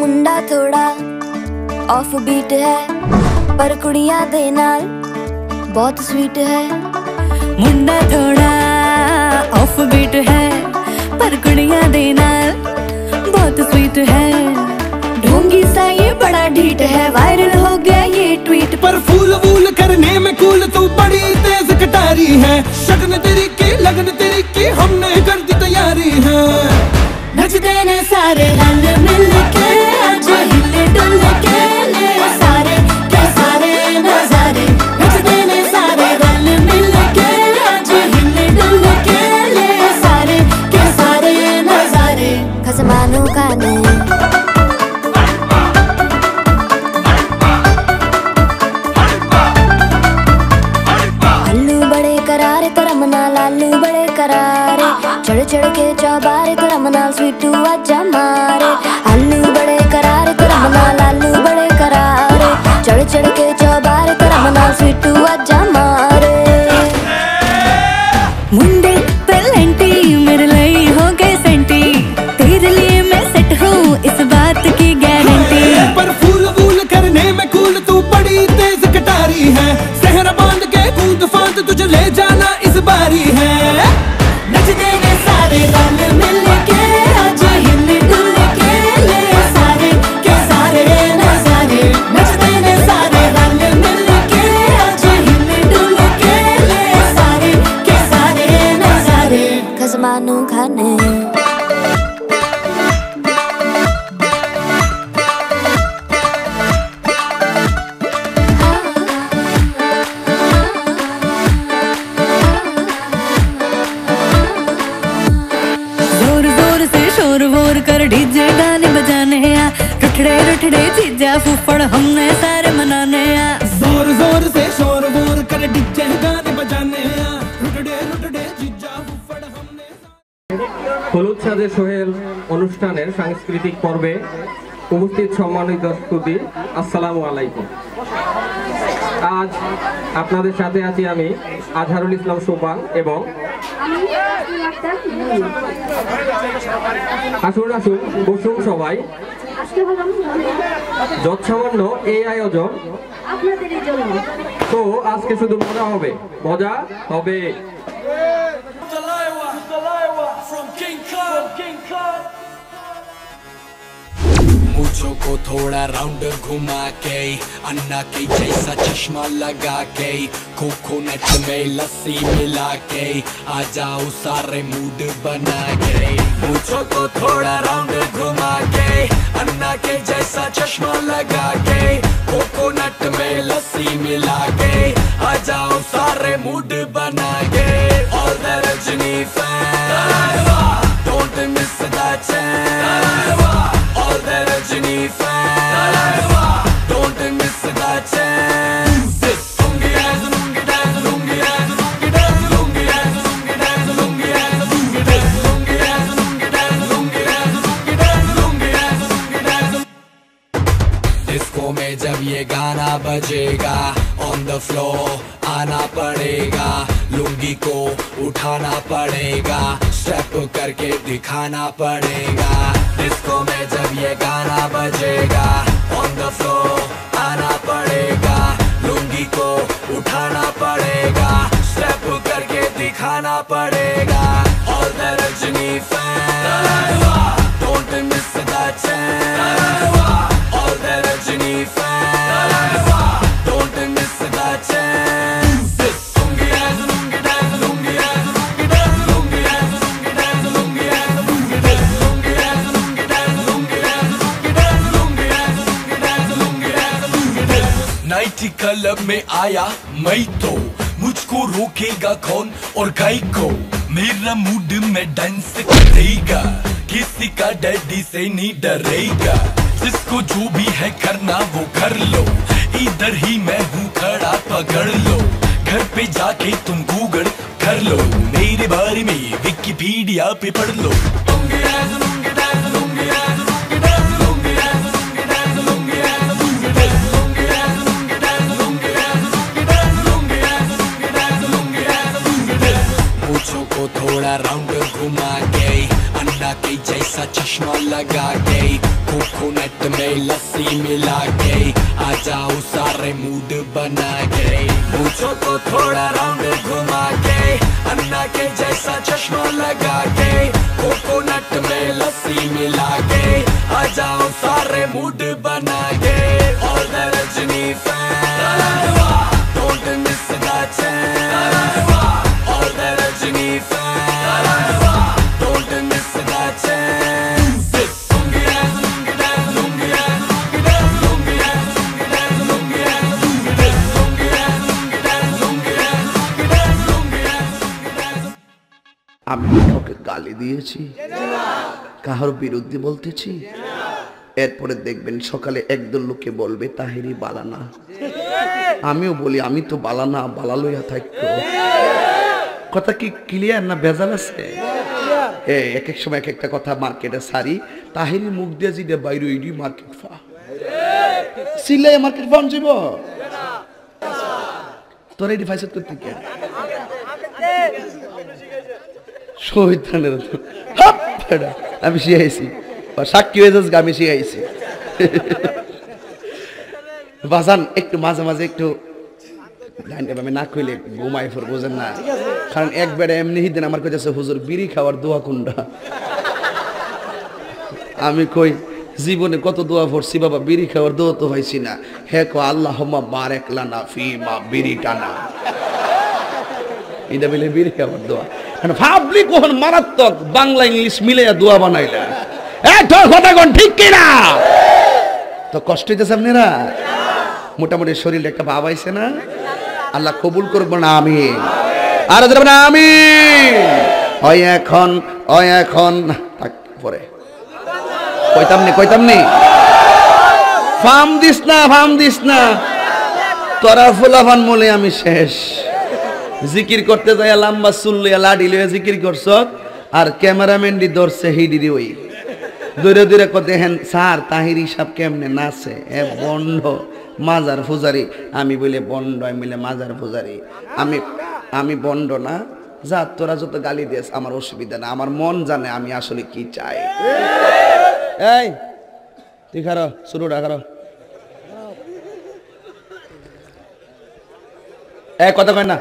मुंडा थोड़ा off beat है पर कुड़ियां दे नाल बहुत स्वीट है। मुंडा थोड़ा ऑफ बीट है पर कुड़ियां दे नाल बहुत स्वीट है। ढोंगी सा ये बड़ा ढीठ है, वायरल हो गया ये ट्वीट। पर फूल वूल करने में कूल तू बड़ी तेज कटारी है। शगन तेरी की लगन तेरी की हमने कर दी तैयारी है। नचते ने सारे रल मिल के आज हिले डुल के ले सारे के सारे नजारे। नचते ने सारे रल मिल के आज हिले डुल के ले सारे के सारे नजारे। खसमानू खाने आलू बड़े करारे तो रमना लालू बड़े करारे। चढ़ चढ़ के चौबारे तो रमना स्वीटू आजा मारे। आलू बड़े करारे तो रमना लालू बड़े करारे। चढ़ चढ़ के चौबारे तो रमना स्वीटू आजा मारे। मुंडे पेलेंटी मेरे लिए हो गए सेंटी, तेरे लिए मैं सेट हूँ इस बात की गारंटी। पर फूल वूल करने में कूल तू बड़ी तेज कटारी है। सहरा बांध के कूद फांद तुझे ले जाना इस बारी है। नचते ने सारे रल मिल के आज हिले डुल के ले सारे के सारे नजारे। नचते ने सारे रल मिल के आज हिले डुल के ले सारे के सारे नजारे। खसमानू खाने कर डीजे गाने बजाने आ, रुठड़े रुठड़े चीजा फूफड़ हमने सारे मनाने आ। जोर जोर से शोर वोर कर डीजे गाने बजाने आ, रुठड़े रुठड़े चीजा फूफड़ हमने। হলুদ সাজে সোহেল অনুষ্ঠানের সাংস্কৃতিক পর্বে উপস্থিত সম্মানিত সুধী, আসসালামু আলাইকুম। আজ আপনাদের সাথে আছি আমি আজহারুল ইসলাম সোপান এবং আসুন আসুন বসুন সবাই। যৎসামান্য এই আয়োজন তো আজকে শুধু মজা হবে, মজা হবে। मूंछों को थोड़ा राउंड घुमा के, अन्ना के जैसा चश्मा लगा के, कोकोनट में लस्सी मिला के, आ जाओ सारे मूड बना के। मूंछों को थोड़ा राउंड घुमा के, अन्ना के जैसा चश्मा लगा के, कोकोनट में लस्सी मिला के, आ जाओ सारे मूड बना के। All the Rajni fans, don't miss that chance. All the Rajni fans, don't miss that chance. Lungi dance, lungi dance, lungi dance, lungi dance, lungi dance, lungi dance, lungi dance, lungi dance, lungi dance, lungi dance, lungi dance, lungi dance, lungi dance, lungi dance. Disco में जब ये गाना बजेगा, on the floor आना पड़ेगा, लुंगी को उठाना पड़ेगा, स्टेप करके दिखाना पड़ेगा। डिस्को में जब ये गाना बजेगा, ऑन द फ्लोर आना पड़ेगा, लुंगी को उठाना पड़ेगा, स्टेप करके दिखाना पड़ेगा। All the Rajni fans, don't miss that chance. All the Rajni fans, don't miss that chance. नाइटी क्लब में आया मैं तो, मुझको रोकेगा कौन और गाय को। मेरा मूड में डांस करेगा, किसी का डैडी से नहीं डरेगा। जिसको जो भी है करना वो कर लो, इधर ही मैं हूँ खड़ा पकड़ लो। घर पे जाके तुम गूगल कर लो, मेरे बारे में विकिपीडिया पे पढ़ लो। को थोड़ा राउंड घुमा के अन्ना के जैसा चश्मा लगा के कोकोनट में लस्सी मिला के आ जाओ सारे मूड बना के मूछों को थोड़ा राउंड घुमा के अन्ना के जैसा चश्मा लगा के कोकोनट में लस्सी मिला के आ जाओ सारे मूड बना के All the Rajni fans don't miss the chance All the Rajni fans don't miss the chance Lungi dance, lungi dance, lungi dance, lungi dance, lungi dance, lungi dance, lungi dance, lungi dance, lungi dance, lungi dance, lungi dance, lungi dance, lungi dance, lungi dance. আমি কাউকে গালি দিয়েছি কাহার বিরুদ্ধে বলতেছি এরপরে দেখবেন সকালে একদল লোকে বলবে তাহেরি বালানা আমিও বলি আমি তো বালানা বালা লইয়া থাকতো কথা কি ক্লিয়ার না ভেজাল আছে এক এক সময় এক একটা কথা মার্কেটে সারি তাহেরি মুখ দিয়ে যেটা বাইরে ওইডি মার্কেট ফা সিলাই মার্কেট ফাউন যাব তোর এডি ফাইসত করতে কে শয়তানের হাপ ফেড়া আমি শিখাইছি সাক্ষী হয়ে যাস আমি শিখাইছি বাজান একটু মাঝে মাঝে একটু আমি না কইলে ঘুমাই ফোর বোঝেন না কারণ একবারে এমনি দিন আমার কাছে হুজুর বিড়ি খাওয়ার দোয়া কোনটা আমি কই জীবনে কত দোয়া পড়ছি বাবা বিড়ি খাওয়ার দোয়া তো হইছি না হে কো আল্লাহুম্মা বারিক লানা ফিমা বিড়ি টানা এটা বলে বিড়ি খাওয়ার দোয়া কারণ ভাবলি কোন মারাত্মক বাংলা ইংলিশ মিলাইয়া দোয়া বানাইলা তোর কথা কোন ঠিক কিনা তো কষ্ট হইতেছে আপনারা মোটামুটি শরীরে একটা ভাব আইছে না আল্লাহ কবুল করবো না আমি আর না আমি ওই এখন পরে কইতামনি ফার্ম দিস না তোরা ফুলাফান মলে আমি শেষ জিকির করতে যাই লম্বা চুল লইয়া লাডি লইয়া জিকির করছ আর ক্যামেরাম্যান দি ধরছে হিডি ওই দূরে দূরে দেখেন স্যার তাহিরি সাহেব কেমনে নাচে এ বন্ড মাজার পূজারি আমি বলে বন্ড আমি বলে মাজার পূজারি আমি বন্ড না যা তোরা যত গালি দিস আমার অসুবিধা না আমার মন জানে আমি আসলে কি চাই এই তুই খারো শুরুটা খারো কথা কয় না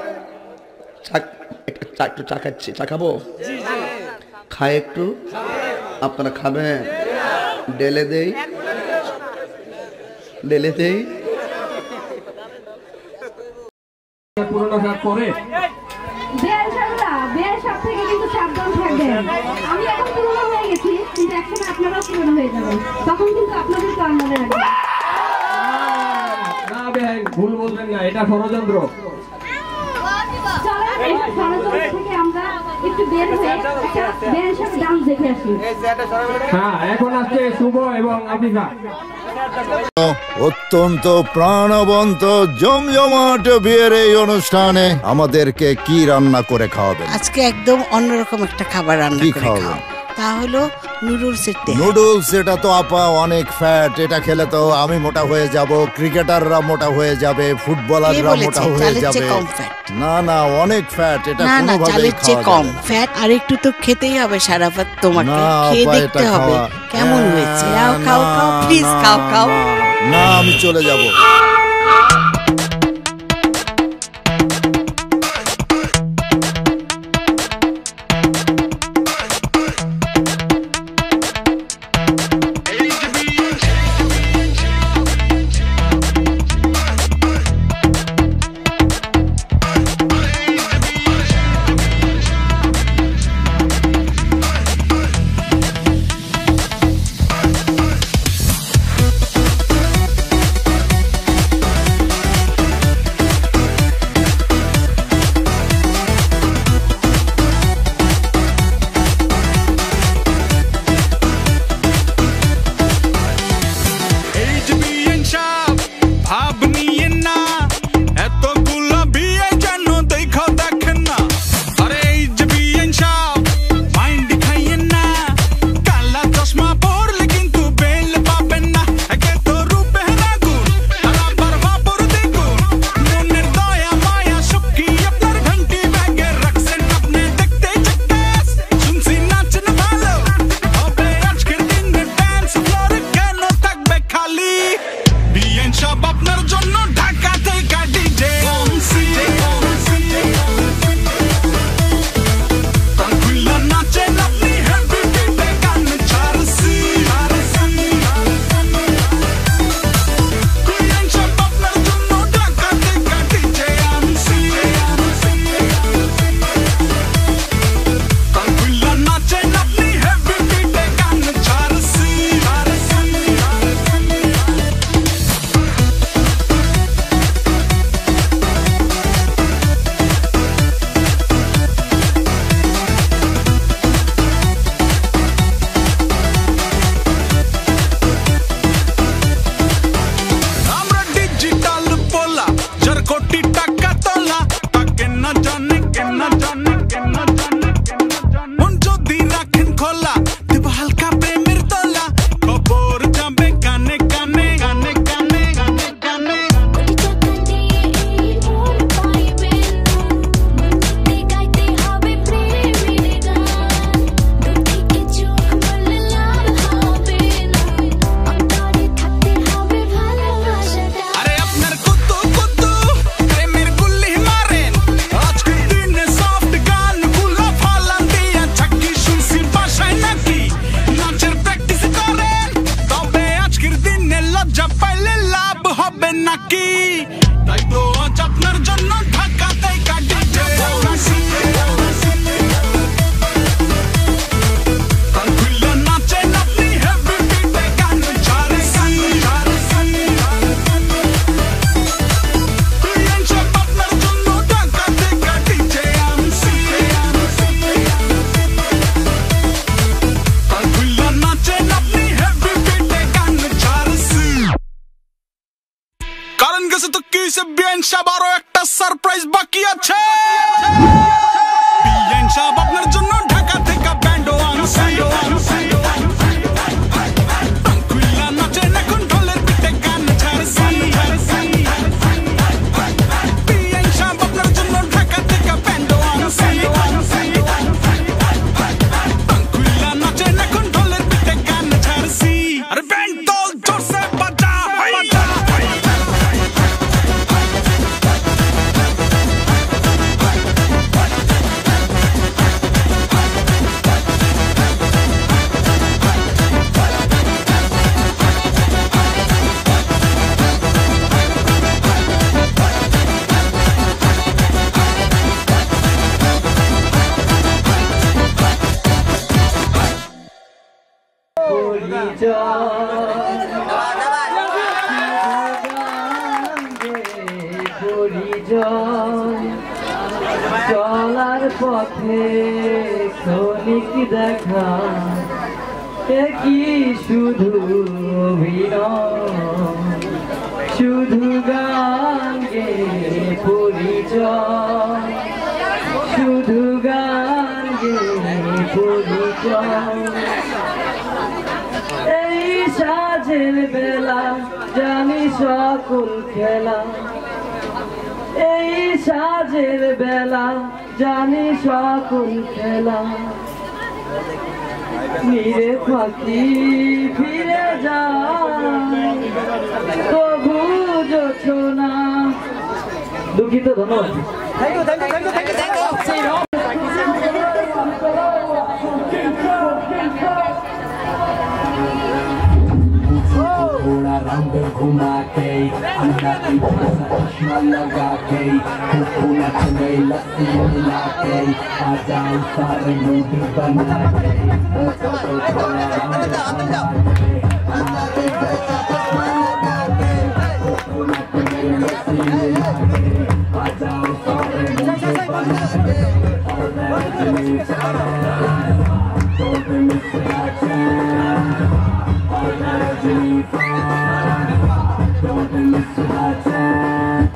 একটু চা খাচ্ছি চা খাবো খায় একটু আপনারা খাবেন ডেলে দেই পুরনো কাজ করে আমি এখন পুরনো হয়ে গেছি কিন্তু একসময় আপনারাও পুরনো হয়ে যাবেন তখন কিন্তু আপনাদের তো মনে রাখবেন না ভাই ভুল বলবেন না এটা ষড়যন্ত্র এখন আসছে শুভ এবং আফিফা অত্যন্ত প্রাণবন্ত জমজমাট বিয়ের এই অনুষ্ঠানে আমাদেরকে কি রান্না করে খাওয়াবেন? আজকে একদম অন্যরকম একটা খাবার রান্না করে খাওয়াবো, তা হলো নুডলস। এটা তো আপা অনেক ফ্যাট, এটা খেলে তো আমি মোটা হয়ে যাব, ক্রিকেটাররা মোটা হয়ে যাবে, ফুটবলাররা মোটা হয়ে যাবে। না অনেক ফ্যাট, এটা কোনোভাবেই খাওয়া কম ফ্যাট। আর একটু তো খেতেই হবে সারাফাত, তোমাকে খেয়ে দেখতে হবে কেমন হয়েছে। খাও প্লিজ খাও। না আমি চলে যাব। বিএন সাহেব আরো একটা সারপ্রাইজ বাকি আছে। বিএন সাহেব আপনার জন্য ঢাকা থেকে ব্যান্ডও আনছে। আঙ্কুল্লা নাচেন এখন ঢোলের পিঠে গান ছাড়ছি। বিএন সাহেব আপনার জন্য ঢাকা থেকে ব্যান্ডও আনছে। আঙ্কুল্লা নাচেন এখন ঢোলের পিঠে গান ছাড়ছি। আরে ব্যান্ড দল জোরসে বাজা বাজা। চলার পথে ক্ষণিক দেখা কি শুধু শুধু গান গে পরিচয়, শুধু গান গে পরিচয়। এই সাজের বেলা জানি সকল খেলা, এই সাজের বেলা জানি সকল খেলা। নিরে পাখি ফিরে যায় তবু যোছনা। দুঃখিত, ধন্যবাদ। थोड़ा राउंड घुमा के अंडा की जैसा चश्मा लगा के कोकोनट में लस्सी मिला के आ जाओ सारे मूड बना के थोड़ा राउंड घुमा के अंडा की जैसा चश्मा लगा के कोकोनट में लस्सी मिला के आ जाओ सारे मूड बना के और Rajni don't miss that chance और Rajni don't miss that chance।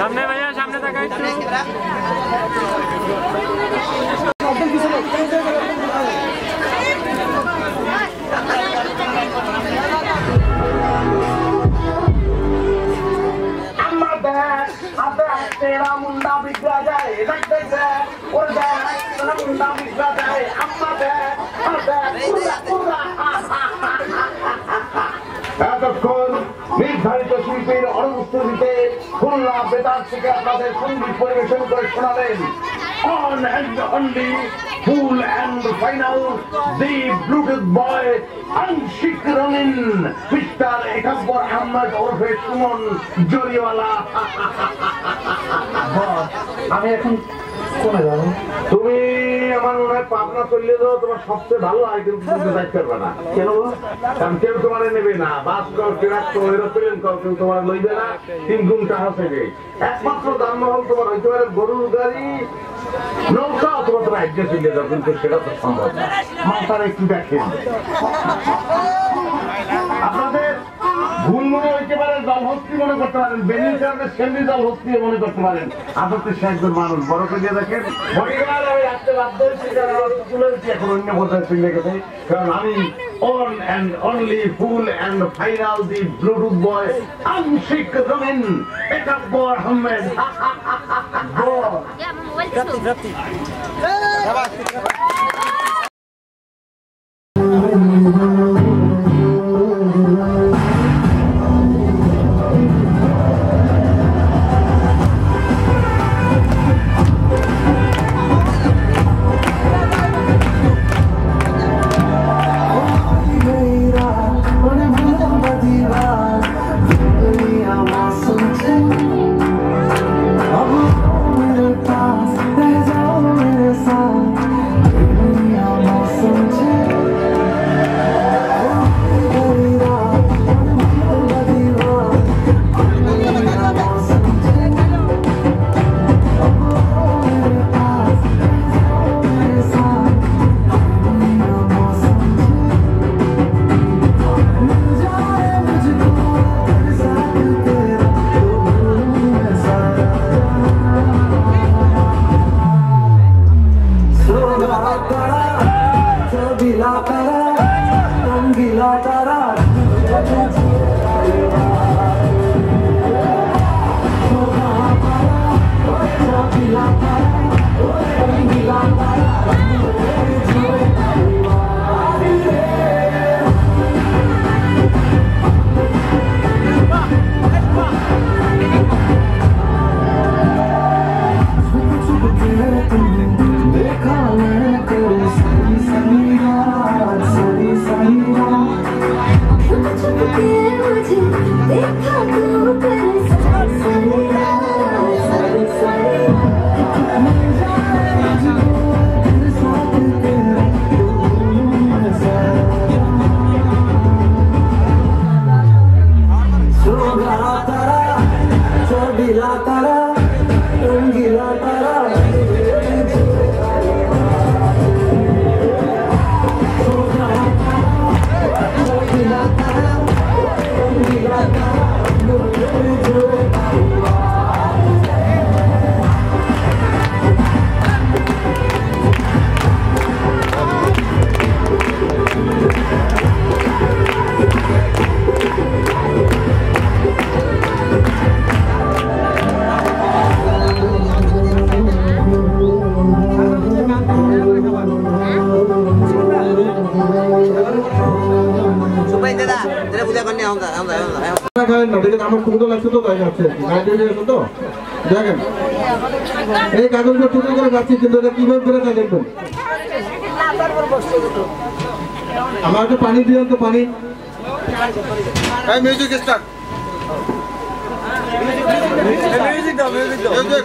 সামনে ভাইয়া, সামনে তাকাই। तेरा मुंडा बिगड़ा जाए और तेरा मुंडा बिगड़ा जाए अम्मा এতক্ষণ নির্ধারিত শিল্পীর অনুপস্থিতিতে খুলনা বেতার থেকে আপনাদের সঙ্গীত পরিবেশন করে শোনালেন on and only full and final the Bluetooth boy আংশিক রঙিন মিস্টার একাব্বর আহমেদ ওরফে সুমন জরিওয়ালা। আমি এখন কোনে যাবো? তুমি আমার মনে পাবনা চলে যাও তোমার সবচেয়ে ভালো আইটেম কিন্তু যাইতে পারবে না। কেন? কারণ কেউ তোমার নেবে না, বাস কর, ট্রাক কর, এরোপ্লেন কর, কেউ তোমার লইবে না। 3 গুণ টাকা থেকে একমাত্র যানবাহন তোমার হইতে পারে গরুর গাড়ি, নৌকা অথবা তোমার একজন চলে যাও, কিন্তু সেটা তো সম্ভব না। মাথার একটু দেখেন, আপনাদের ভুল মনে হইতে পারে, জলহস্তি মনে করতে পারেন, বেনির কারণে সেমনি জলহস্তি মনে করতে পারেন। আদতে সে একজন মানুষ, বড় করে দেখেন পরিবার আমি রাখতে বাধ্য হয়েছি, কারণ আমার তুলে হয়েছি এখন অন্য বোঝায় চলে গেছে। কারণ আমি on and only full and final the Bluetooth boy Amshik Ramin Ekabor Ahmed আমার সুবিধা লাগছে তো তাই যাচ্ছে তো দেখেন এই কাগজটা টুকরো করে যাচ্ছি, কিন্তু এটা কিভাবে করে তা দেখবেন। আমার একটু পানি দিলেন তো, পানি। মিউজিক স্টার্ট, মিউজিক দাও, মিউজিক দাও, মিউজিক।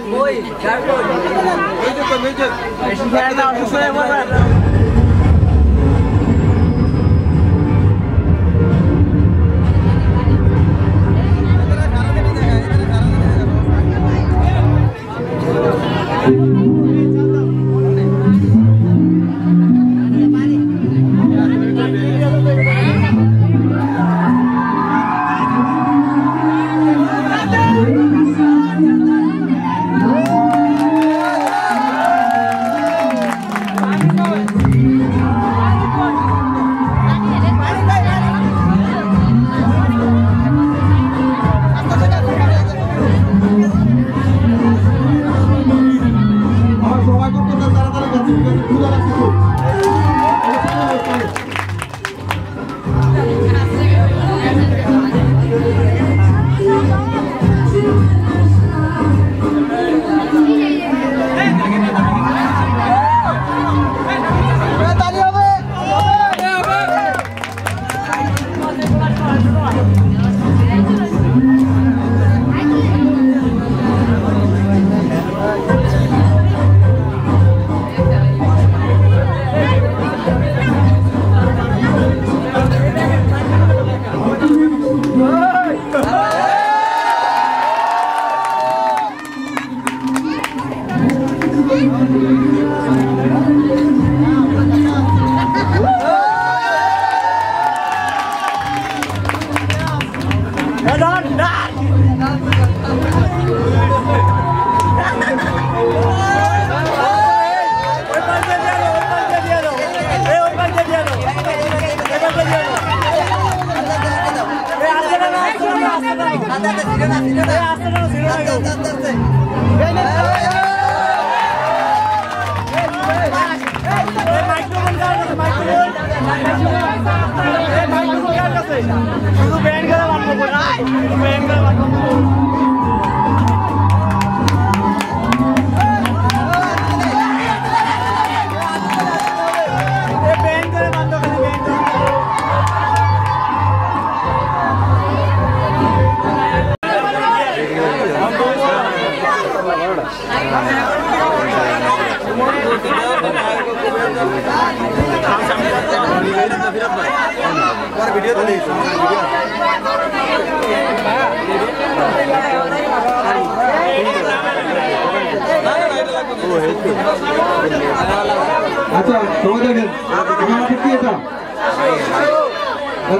আচ্ছা তোমার দেখেন আমার হাতে কি এটা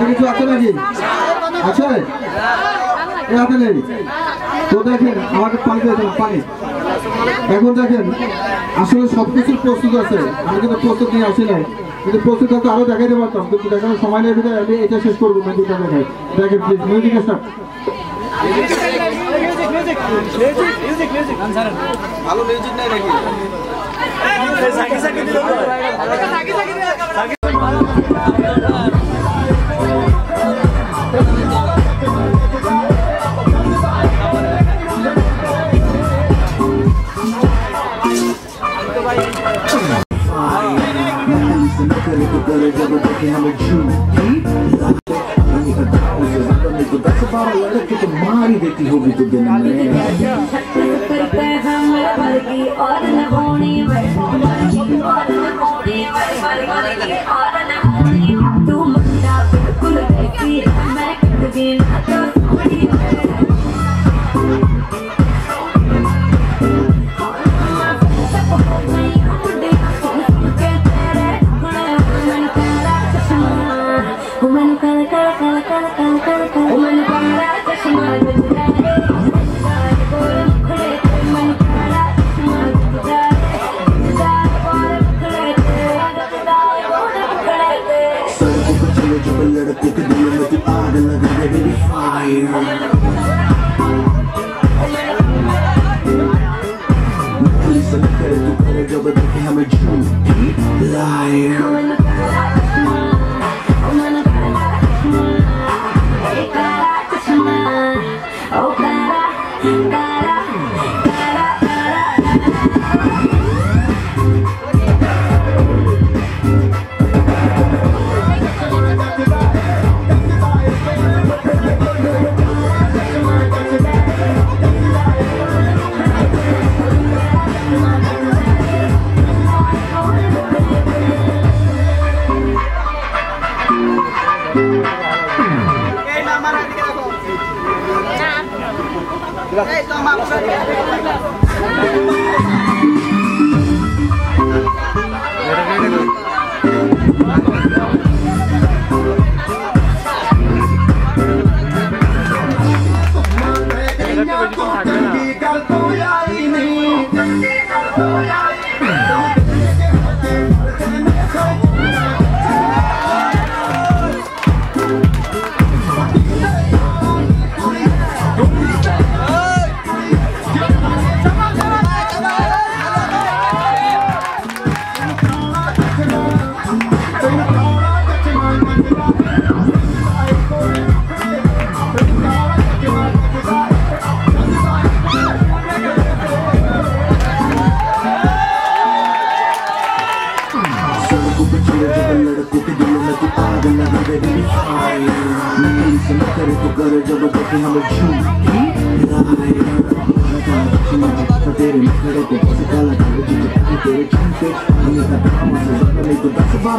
কিছু আছে নাকি আছে এই হাতে নেই তো দেখেন আমাকে পানি দিয়েছিলাম পানি এখন দেখেন আসলে সবকিছুর প্রস্তুত আছে আমি কিন্তু প্রস্তুত নিয়ে আসি নাই কিন্তু প্রস্তুত হয়তো আরো দেখাইতে পারতাম কিন্তু দেখানোর সময় নেই বিধায় আমি এটা শেষ করবো মিউজিকটা দেখাই দেখেন প্লিজ মিউজিক স্টার্ট ভালো মিউজিক নাই নাকি मारी देती होगी तो दिन में लड़कों के दिल में तू आग लगा दे बेबी फायर लिसन करे तू करे जब देखे हमें झूठी लायर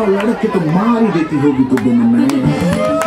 लड़के तो मारी देती होगी तो दिन में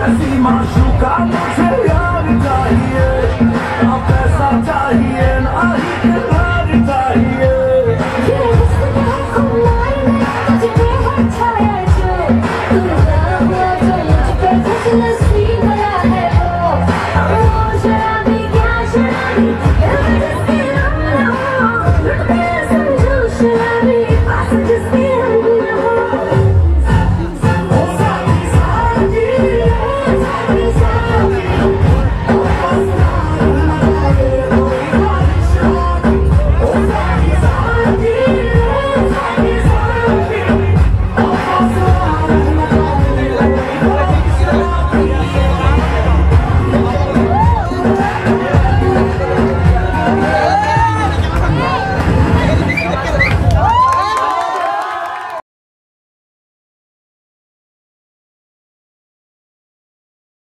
ऐसी माशूका मुझे यार चाहिए, ना पैसा चाहिए ना ही किरार चाहिए। ये रिश्ता खुलाई में तुझे छाया जो तू हुआ जो मुझ पे खुश